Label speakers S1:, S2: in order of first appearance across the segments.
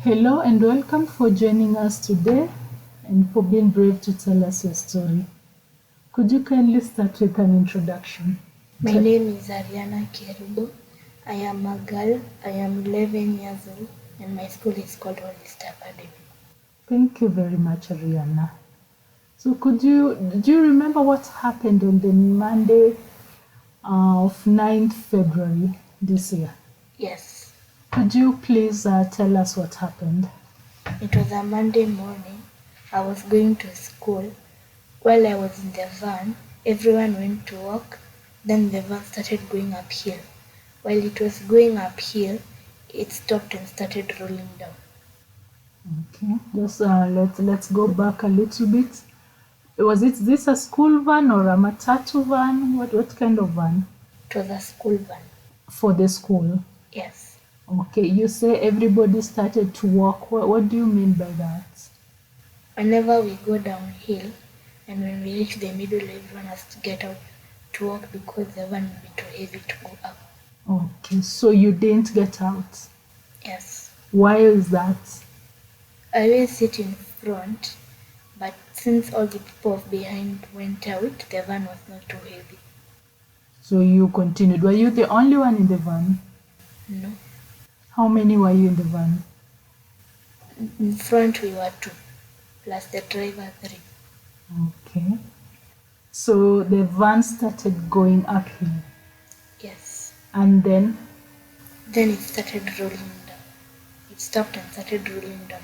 S1: Hello and welcome for joining us today and for being brave to tell us your story. Could you kindly start with an introduction?
S2: My name is Ariana Kerubo. I am a girl. I am 11 years old and my school is called Holy Star Academy.
S1: Thank you very much, Ariana. So do you remember what happened on the Monday of 9th February this year?
S2: Yes,
S1: Could you please tell us what happened?
S2: it was a Monday morning. I was going to school. While I was in the van, everyone went to work. Then the van started going uphill. While it was going uphill, it stopped and started rolling down.
S1: Okay, just let's go back a little bit. Was it this a school van or a matatu van? What kind of van?
S2: It was a school van.
S1: For the school.
S2: Yes.
S1: Okay, you say everybody started to walk. What do you mean by that?
S2: Whenever we go downhill and when we reach the middle, everyone has to get out to walk because the van will be too heavy to go up.
S1: Okay, so you didn't get out.
S2: Yes.
S1: Why is that?
S2: I always sit in front, but since all the people behind went out, the van was not too heavy.
S1: So you continued. Were you the only one in the van?
S2: No.
S1: How many were you in the van?
S2: In front we were 2, plus the driver 3.
S1: Okay. So the van started going uphill.
S2: Yes.
S1: And then?
S2: Then it started rolling down. It stopped and started rolling down.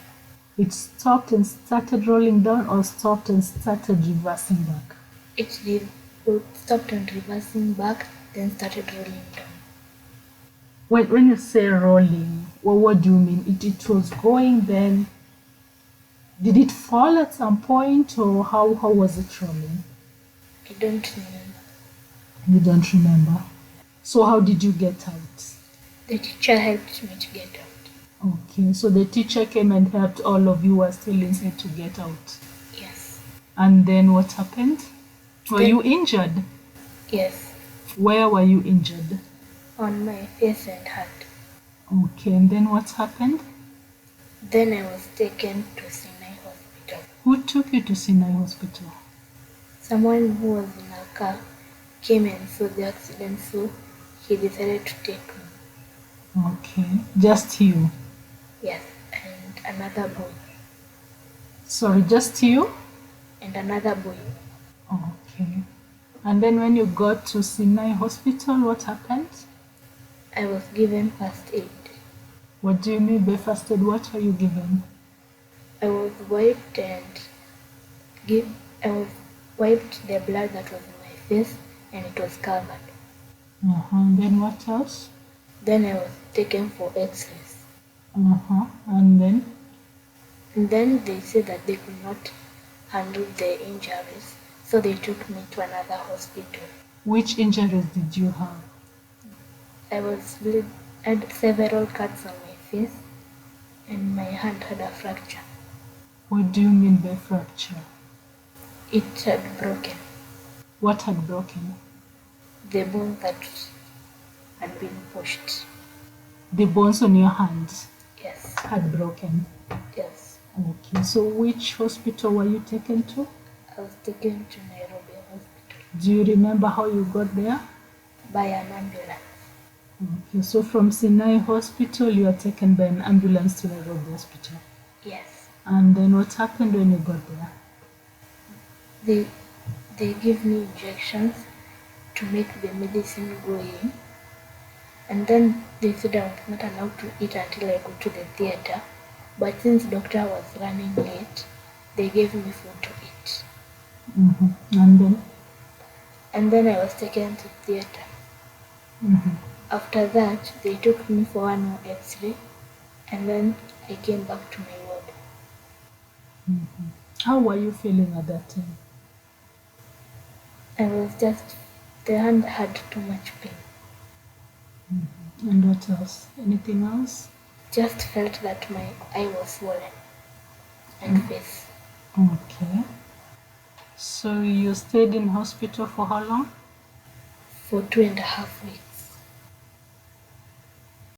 S1: It stopped and started rolling down or stopped and started reversing back?
S2: It stopped and reversing back, then started rolling down.
S1: When you say rolling, what do you mean? It was going then. Did it fall at some point or how was it rolling?
S2: I don't remember.
S1: You don't remember. So how did you get out?
S2: The teacher helped me to get out.
S1: Okay, so the teacher came and helped all of you who were still inside to get out.
S2: Yes.
S1: And then what happened? Were you injured?
S2: Yes.
S1: Where were you injured?
S2: On my face and hand.
S1: Okay, and then what happened?
S2: Then I was taken to Sinai Hospital.
S1: Who took you to Sinai Hospital?
S2: Someone who was in a car came and saw the accident, so he decided to take me.
S1: Okay, just you?
S2: Yes, and another boy.
S1: Sorry, just you?
S2: And another boy.
S1: Okay. And then when you got to Sinai Hospital, what happened?
S2: I was given first aid.
S1: What do you mean by first aid? What were you given?
S2: I was wiped the blood that was in my face and it was covered.
S1: And then what else?
S2: Then I was taken for x-rays.
S1: And then?
S2: And then they said that they could not handle the injuries, so they took me to another hospital.
S1: Which injuries did you have?
S2: I had several cuts on my face and my hand had a fracture.
S1: What do you mean by fracture?
S2: It had broken.
S1: What had broken?
S2: The bone that had been pushed.
S1: The bones on your hands?
S2: Yes.
S1: Had broken?
S2: Yes.
S1: Okay, so which hospital were you taken to?
S2: I was taken to Nairobi Hospital.
S1: Do you remember how you got there?
S2: By an ambulance.
S1: Okay, so from Sinai Hospital, you are taken by an ambulance to Nairobi Hospital.
S2: Yes.
S1: And then what happened when you got there?
S2: They give me injections to make the medicine go in. And then they said I was not allowed to eat until I go to the theater. But since doctor was running late, they gave me food to eat. And then I was taken to theater. After that, they took me for one more x-ray, and then I came back to my ward.
S1: How were you feeling at that time?
S2: The hand had too much pain.
S1: And what else? Anything else?
S2: Just felt that my eye was swollen and face.
S1: Okay. So you stayed in hospital for how long?
S2: For 2.5 weeks.